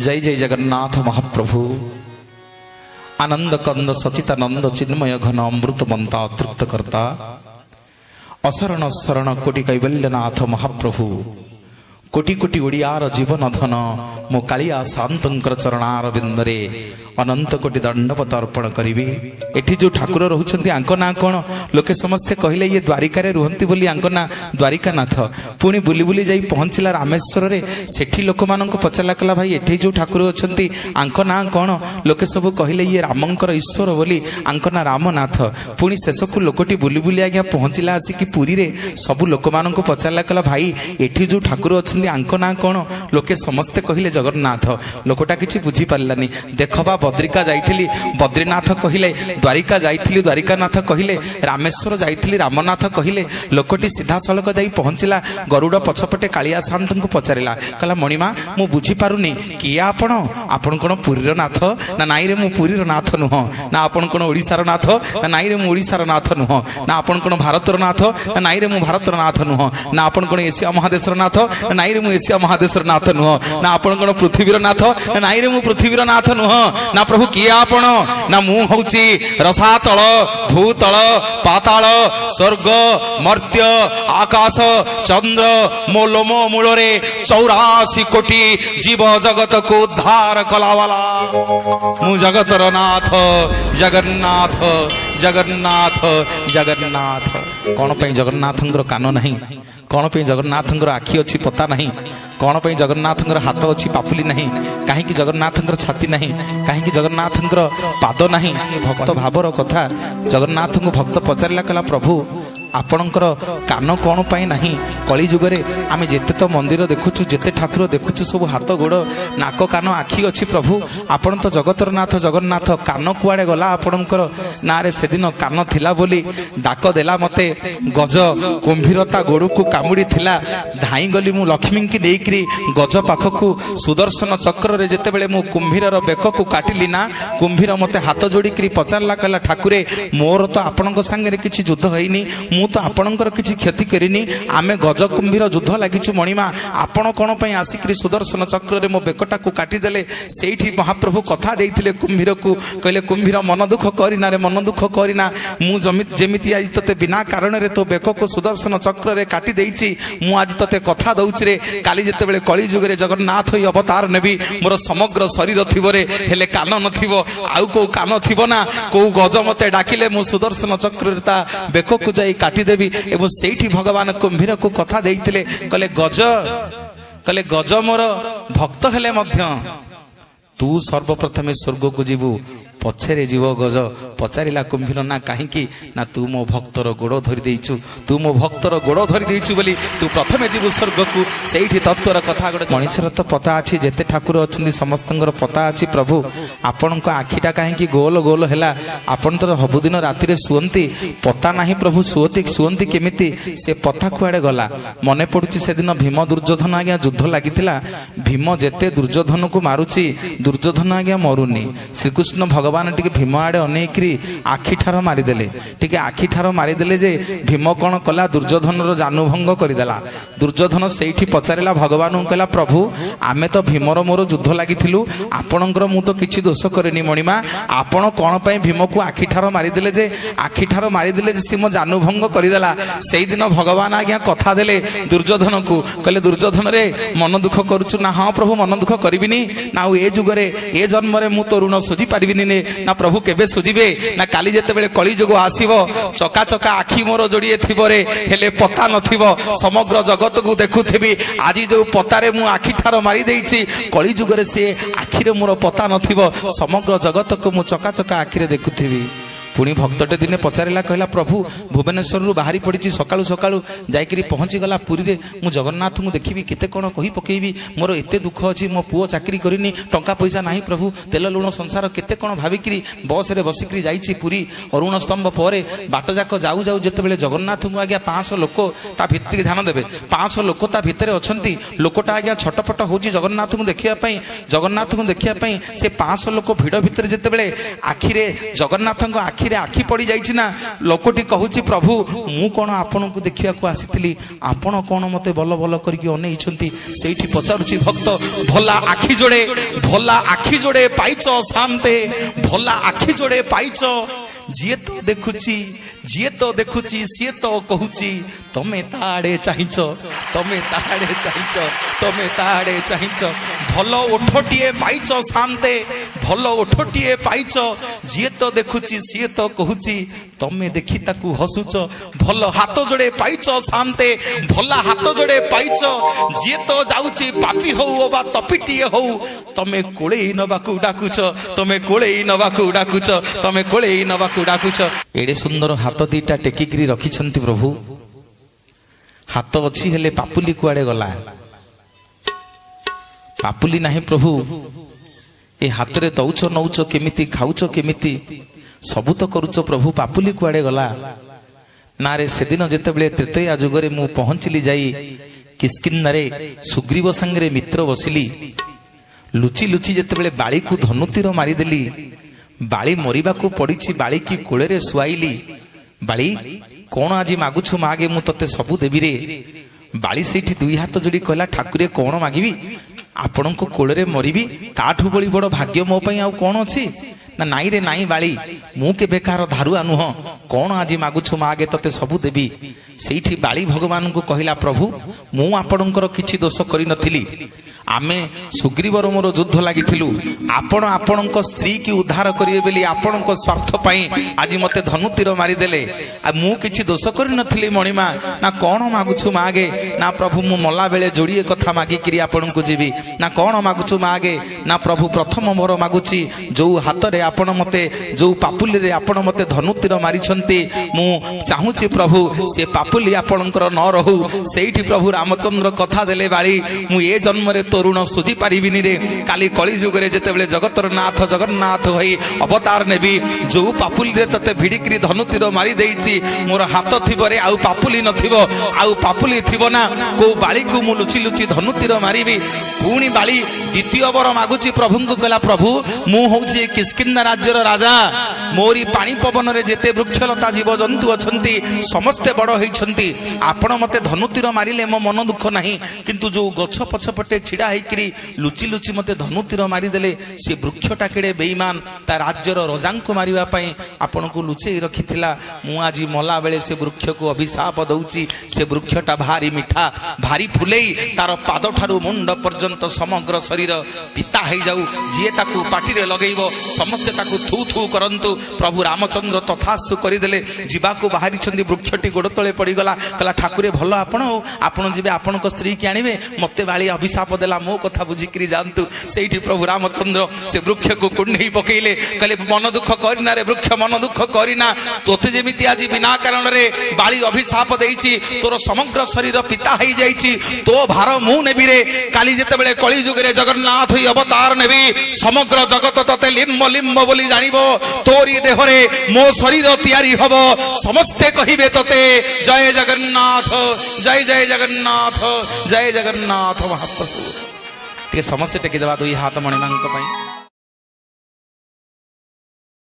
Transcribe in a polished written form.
जय जय जगन्नाथ महाप्रभु। आनंद कंद सचितानंद चिन्मय घन अमृत मंता तृप्त करता अशरण शरण कोटि कैवल्यनाथ महाप्रभु। कोटि कोटि ओडियार जीवन धन मो कालिया शांतर चरणार बिंदरे अनंत कोटि दंडवत अर्पण करी। एठी जो ठाकुर रहउछंती आंको ना कोन लोके समस्ते कहले ये द्वारिका रे रुहंती बोली आंको ना द्वारिकानाथ। पुणी बुली बुली जाई पहुंचला रामेश्वर रे। सेठी लोक मानक पचला कला भाई एठी जो ठाकुर अछंती आंको ना कोन लोके सब कहले ये रामंकर ईश्वर बोली आंको ना रामनाथ। पुणी शेषकु लोकटी बुली बुली आज्ञा पहुंचला आसी कि पुरी रे सब लोक मानक पचला कला भाई एठी जो ठाकुर अछंती आंको ना कोन लोके समस्ते कहले जगन्नाथ। लोकटा किछि बुझी पारलानी। देखबा बद्रिका जाइथिली बद्रीनाथ कहिले, द्वारिका जाइथिली द्वारिकानाथ कहिले, रामेश्वर जाइथिली रामनाथ कहिले। लोकटी सीधा सड़क जाई पहुंचला गरुड़ पछपटे कालिया शांतଙ୍କୁ पचारिला कहला मणिमा मु बुझी पारुनी किए आपण आपण कोन पुरीर नाथ ना नाई रे मु पुरीर नाथ नुह ना आपण कोन ओडिसार नाथ ना नाई रे मु ओडिसार नाथ नुह ना आपण कोन भारतर नाथ ना नाई रे मु भारतर नाथ नुह ना आपण कोन एशिया महादेशर नाथ ना नाई रे मु एशिया महादेशर नाथ नुह ना आपण कोन पृथ्वीर नाथ ना नाई रे मु पृथ्वीर नाथ नुह ना प्रभु किए आपण ना मु होउची रसातल भूतल पाताल स्वर्ग मर्त्य आकाश चंद्र मो लोम मूलरे 84 कोटी जीव जगत को उद्धार कलावाला मु जगतर नाथ जगन्नाथ जगन्नाथ जगन्नाथ। कौन पे जगन्नाथंगर कान नहीं, कौन पे जगन्नाथंगर आखि अच्छी पता नहीं, कौन पे जगन्नाथंगर हाथ अच्छी पापुली नहीं, कहीं जगन्नाथंगर छाती नहीं, कहीं जगन्नाथंगर पाद नहीं। भक्त भावर कथा जगन्नाथ को भक्त पचारा कला प्रभु आपणकर कान कौन पाई नहीं। कली जुगरे आमे जेते तो मंदिर देखुचु जेते ठाकुर देखुचु सब हाथ गोड़ नाक कान आखि अच्छी प्रभु आपण तो जगतर नाथ जगन्नाथ। कान कुआड़े गला आपणकर ना रे से दिन कान थिला बोली डाक देला मते गज कुंभीरता गोड़ को कामुड़ी थिला धाई गली मु लक्ष्मी की देकरी गज पाखकु सुदर्शन चक्र रे जेते बेले मु कुंभीरर बेक को काटिली ना कुंभीर मते हाथ जोड़ी करी पचारला कहला ठाकुरे मोर तो आपणक संगे किछि युद्ध होइनी मु तो आपणकर किछि क्षति करिनी आमे गज कुंभीर युद्ध लागिछु मणिमा आपण कोन पई आसिकरी सुदर्शन चक्र रे मो बेकटा को काटी देले। सेठी महाप्रभु कथा देइथिले कुंभीर को कहले कुंभीर मन दुख करिना रे मन दुख करिना मु जेमिति आज तते बिना कारण रे तो बेक को सुदर्शन चक्र रे काटी देइछि मु आज तते कथा दउछि रे काली जते बेले कली जुग रे जगन्नाथ होई अवतार नेबी मोर समग्र शरीर थिबो रे हेले कान नथिबो आउ को कान थिबो ना को गज मते डाकिले मु सुदर्शन चक्र रे ता बेक को जाई काटी देवी। एवं सेठी भगवान कुंभीर को कथा देइथिले कहले गज मोर भक्त हेले मध्य तू सर्वप्रथमे स्वर्ग को जीवु पछरे जीव गज। पचारिला कुंभीर ना कहीं ना तू मो भक्तर गोड़ धरी देइछु तू मो भक्तर गोड़ धरी देइछु बोली तू प्रथमे जीव स्वर्ग को। सेठी तत्वर कथा गोटे मनीषर तो पता अछि जेते ठाकुर अछंदी समस्तंगर पता अछि प्रभु आपणक आखिटा कहीं गोल गोल हैला आपण तो सबुदिन राति रे सुअंती पता नाही प्रभु सुअंती केमिति से पता कुआडे गला। मने पडुछि से दिन भीम दुर्योधन आज्ञा युद्ध लागिथिला भीम जेते दुर्योधन को मारुछि दुर्योधन आज्ञा मरुनी। श्रीकृष्ण भगवान टिके भीम आड़े अनेकरी आखिठार मारिदेले टिके आखिठार मारिदेले जे भीम कौन कला दुर्योधन रो जानुभंग करदेला। दुर्योधन सेठी पचारिला भगवान कहला प्रभु आमे तो भीमर मोर युद्ध लागिथिलु आपणकर मु तो किछि दोष करेनी मणिमा आपण कौन पई भीम को आखिठार मारिदेले जे से मो जानुभंग करदेला। सेई दिन भगवान आज्ञा कथा देले दुर्योधन को कहले दुर्योधन रे मन दुख करूछु ना हाँ प्रभु मन दुख करिबिनी ना ए जुगरे ए जन्म रे मु तो ऋण सुझी पारिबिनी ने ना प्रभु केबे सुझिबे ना काली जेते बेले कली जुग आसीबो चका चका आखि मोर जोड़िए थिबो रे हेले पता नथिबो समग्र जगत को देखुथिबी आज जो पतारे मु आखि ठार मारी देइछि कली जुगरे से आखि रे मोर पता नथिबो समग्र जगत को मु चका चका आखि रे देखुथिबी। पुणी भक्तटे दिने पचारिला कहला प्रभु भुवनेश्वर रु बाहरी पड़ी सकाळु सकाळु जाइकरी पहुंची गला पुरी रे मु जगन्नाथ को देखिबी केते कोन कहि पकेबी मोर एते दुख अछि मो पुओ चाकरी करिनी टंका पैसा नाही प्रभु तेल लुण संसार केते कोन भाबिकरी बस रे बसिकरी जाइछि पुरी अरुण स्तंभ परे बाट जाक जाऊ जाऊ जेते बेले जगन्नाथ को आज्ञा 500 लोक ता भितर ध्यान देबे 500 लोक ता भितर अछंती लोकटा आज्ञा छटपट होउछि जगन्नाथ को देखिया पई से 500 लोक भिड़ भितर जेते बेले आखिरे जगन्नाथ को आखि ଆଖିରେ ଆଖି ପଡ଼ି ଯାଇଛି ନା ଲୋକଟି କହୁଛି ପ୍ରଭୁ ମୁଁ କ'ଣ ଆପଣଙ୍କୁ ଦେଖିବାକୁ ଆସିଥିଲି, ଆପଣ କ'ଣ ମୋତେ ଭଲ ଭଲ କରିକି ଅନେଇଛନ୍ତି। ସେଇଠି ପଚାରୁଛି ଭକ୍ତ ଭଲା ଆଖି ଯୋଡ଼େ ପାଇଛ ଶାନ୍ତେ, ଭଲା ଆଖି ଯୋଡ଼େ ପାଇଛ। ଯିଏ ତ ଦେଖୁଛି ସିଏ ତ କହୁଛି ତମେ ତା ଆଡ଼େ ଚାହିଁଛ, ତମେ ତା ଆଡ଼େ ଚାହିଁଛ, ତମେ ତା ଆଡ଼େ ଚାହିଁଛ। ଭଲ ଓଠଟିଏ ପାଇଛ ଶାନ୍ତେ, ଭଲ ଓଠଟିଏ ପାଇଛ। ଯିଏ ତ ଦେଖୁଛି ସିଏ ତ କହୁଛି ତମେ ଦେଖି ତାକୁ ହସୁଛ। ଭଲ ହାତ ଯୋଡ଼େ ପାଇଛ ଶାନ୍ତେ, ଭଲ ହାତ ଯୋଡ଼େ ପାଇଛ। ଯିଏ ତ ଯାଉଛି ପାପି ହଉ ବା ତପିଟିଏ ହଉ ତମେ କୋଳେଇ ନବାକୁ ଡାକୁଛ, ତମେ କୋଳେଇ ନବାକୁ ଡାକୁଛ, ତମେ କୋଳେଇ ନବାକୁ ଡାକୁଛ। ଏଡ଼େ ସୁନ୍ଦର ହାତ ଦିଟା ଟେକିକିରି ରଖିଛନ୍ତି ପ୍ରଭୁ। ହାତ ଅଛି ହେଲେ ପାପୁଲି କୁଆଡ଼େ ଗଲା? ପାପୁଲି ନାହିଁ ପ୍ରଭୁ। ଏ ହାତରେ ଦଉଛ ନଉଛ କେମିତି, ଖାଉଛ କେମିତି, ସବୁ ତ କରୁଛ ପ୍ରଭୁ, ପାପୁଲି କୁଆଡ଼େ ଗଲା? ନା ରେ ସେଦିନ ଯେତେବେଳେ ତ୍ରେତୟା ଯୁଗରେ ମୁଁ ପହଞ୍ଚିଲି ଯାଇ କିଷ୍କିନ୍ଧାରେ ସୁଗ୍ରୀବ ସାଙ୍ଗରେ ମିତ୍ର ବସିଲି, ଲୁଚି ଲୁଚି ଯେତେବେଳେ ବାଳିକୁ ଧନୁତୀର ମାରିଦେଲି, ବାଳି ମରିବାକୁ ପଡ଼ିଛି, ବାଳିକି କୋଳରେ ଶୁଆଇଲି। ବାଳି କ'ଣ ଆଜି ମାଗୁଛୁ ମାଗେ, ମୁଁ ତତେ ସବୁ ଦେବିରେ। ବାଳି ସେଇଠି ଦୁଇ ହାତ ଯୋଡ଼ି କହିଲା ଠାକୁରେ କ'ଣ ମାଗିବି, ଆପଣଙ୍କ କୋଳରେ ମରିବି, ତାଠୁ ବଳି ବଡ଼ ଭାଗ୍ୟ ମୋ ପାଇଁ ଆଉ କ'ଣ ଅଛି? ନା ନାଇଁ ରେ ନାଇଁ ବାଳି, ମୁଁ କେବେ କାହାର ଧାରୁଆ ନୁହଁ, କ'ଣ ଆଜି ମାଗୁଛୁ ମାଗେ ତତେ ସବୁ ଦେବି। ସେଇଠି ବାଳି ଭଗବାନଙ୍କୁ କହିଲା ପ୍ରଭୁ ମୁଁ ଆପଣଙ୍କର କିଛି ଦୋଷ କରିନଥିଲି, ଆମେ ସୁଗ୍ରୀବର ମୋର ଯୁଦ୍ଧ ଲାଗିଥିଲୁ, ଆପଣ ଆପଣଙ୍କ ସ୍ତ୍ରୀ କି ଉଦ୍ଧାର କରିବେ ବୋଲି ଆପଣଙ୍କ ସ୍ୱାର୍ଥ ପାଇଁ ଆଜି ମତେ ଧନୁତୀର ମାରିଦେଲେ। ଆଉ ମୁଁ କିଛି ଦୋଷ କରିନଥିଲି ମଣିମା। ନା କ'ଣ ମାଗୁଛୁ ମାଗେ? ନା ପ୍ରଭୁ ମୁଁ ମଲା ବେଳେ ଯୋଡ଼ିଏ କଥା ମାଗିକିରି ଆପଣଙ୍କୁ ଯିବି। ନା କ'ଣ ମାଗୁଛୁ ମାଗେ? ନା ପ୍ରଭୁ ପ୍ରଥମ ମୋର ମାଗୁଛି ଯୋଉ ହାତରେ ଆପଣ ମତେ, ଯୋଉ ପାପୁଲିରେ ଆପଣ ମତେ ଧନୁତୀର ମାରିଛନ୍ତି, ମୁଁ ଚାହୁଁଛି ପ୍ରଭୁ ସେ ପାପୁଲି ଆପଣଙ୍କର ନ ରହୁ। ସେଇଠି ପ୍ରଭୁ ରାମଚନ୍ଦ୍ର କଥା ଦେଲେ ବାଳି ମୁଁ ଏ ଜନ୍ମରେ ତରୁଣ ସୁଝି ପାରିବିନି ରେ, କାଲି କଳି ଯୁଗରେ ଯେତେବେଳେ ଜଗତର ନାଥ ଜଗନ୍ନାଥ ହୋଇ ଅବତାର ନେବି, ଯୋଉ ପାପୁଲିରେ ତତେ ଭିଡ଼ିକିରି ଧନୁତୀର ମାରି ଦେଇଛି, ମୋର ହାତ ଥିବ ରେ ଆଉ ପାପୁଲି ନଥିବ, ଆଉ ପାପୁଲି ଥିବ ନା କୋଉ ବାଳିକୁ ମୁଁ ଲୁଚି ଲୁଚି ଧନୁତୀର ମାରିବି। ପୁଣି ବାଳି ଦ୍ୱିତୀୟ ବର ମାଗୁଛି ପ୍ରଭୁଙ୍କୁ, କହିଲା ପ୍ରଭୁ ମୁଁ ହଉଛି କିଷ୍କିନ୍ଧା ରାଜ୍ୟର ରାଜା, ମୋରି ପାଣି ପବନରେ ଯେତେ ବୃକ୍ଷଲତା ଜୀବଜନ୍ତୁ ଅଛନ୍ତି ସମସ୍ତେ ବଡ଼ ହେଇଛନ୍ତି, ଆପଣ ମତେ ଧନୁତୀର ମାରିଲେ ମୋ ମନ ଦୁଃଖ ନାହିଁ, କିନ୍ତୁ ଯୋଉ ଗଛ ପଛପଟେ ଛିଡ଼ା ହେଇକିରି ଲୁଚି ଲୁଚି ମତେ ଧନୁତୀର ମାରିଦେଲେ ସେ ବୃକ୍ଷଟା କେଡ଼େ ବେଇମାନ, ତା ରାଜ୍ୟର ରଜାଙ୍କୁ ମାରିବା ପାଇଁ ଆପଣଙ୍କୁ ଲୁଚେଇ ରଖିଥିଲା। ମୁଁ ଆଜି ମଲା ବେଳେ ସେ ବୃକ୍ଷକୁ ଅଭିଶାପ ଦଉଛି, ସେ ବୃକ୍ଷଟା ଭାରି ମିଠା, ଭାରି ଫୁଲେଇ, ତାର ପାଦଠାରୁ ମୁଣ୍ଡ ପର୍ଯ୍ୟନ୍ତ ସମଗ୍ର ଶରୀର ପିତା ହେଇଯାଉ, ଯିଏ ତାକୁ ପାଟିରେ ଲଗେଇବ ସମସ୍ତେ ତାକୁ ଥୁ ଥୁ କରନ୍ତୁ। ପ୍ରଭୁ ରାମଚନ୍ଦ୍ର ତଥାସ୍ତୁ କରିଦେଲେ, ଯିବାକୁ ବାହାରିଛନ୍ତି, ବୃକ୍ଷଟି ଗୋଡ଼ ତଳେ ପଡ଼ିଗଲା। କହିଲା ଠାକୁରେ ଭଲ ଆପଣ ହଉ, ଆପଣ ଯିବେ ଆପଣଙ୍କ ସ୍ତ୍ରୀ କି ଆଣିବେ, ମତେ ବାଳି ଅଭିଶାପ ଦେଲା, ମୋ କଥା ବୁଝିକିରି ଯାଆନ୍ତୁ। ସେଇଠି ପ୍ରଭୁ ରାମଚନ୍ଦ୍ର ସେ ବୃକ୍ଷକୁ କୁଣ୍ଢେଇ ପକେଇଲେ, କହିଲେ ମନ ଦୁଃଖ କରିନା ରେ ବୃକ୍ଷ, ମନ ଦୁଃଖ କରିନା, ତୋତେ ଯେମିତି ଆଜି ବିନା କାରଣରେ ବାଳି ଅଭିଶାପ ଦେଇଛି, ତୋର ସମଗ୍ର ଶରୀର ପିତା ହେଇଯାଇଛି, ତୋ ଭାର ମୁଁ ନେବି ରେ। କାଲି ଯେତେବେଳେ କଳି ଯୁଗରେ ଜଗନ୍ନାଥ ଅବତାର ନେବି, ସମଗ୍ର ଜଗତ ତତେ ଲିମ୍ବ ଲିମ୍ବ ବୋଲି ଜାଣିବ, ତୋରି ଦେହରେ ମୋ ଶରୀର ତିଆରି ହବ, ସମସ୍ତେ କହିବେ ତତେ ଜୟ ଜଗନ୍ନାଥ, ଜୟ ଜୟ ଜଗନ୍ନାଥ, ଜୟ ଜଗନ୍ନାଥ ମହାପ୍ରଭୁ। ଟିକେ ସମସ୍ତେ ଟେକି ଦେବା ଦୁଇ ହାତ ମଣିମାଙ୍କ ପାଇଁ।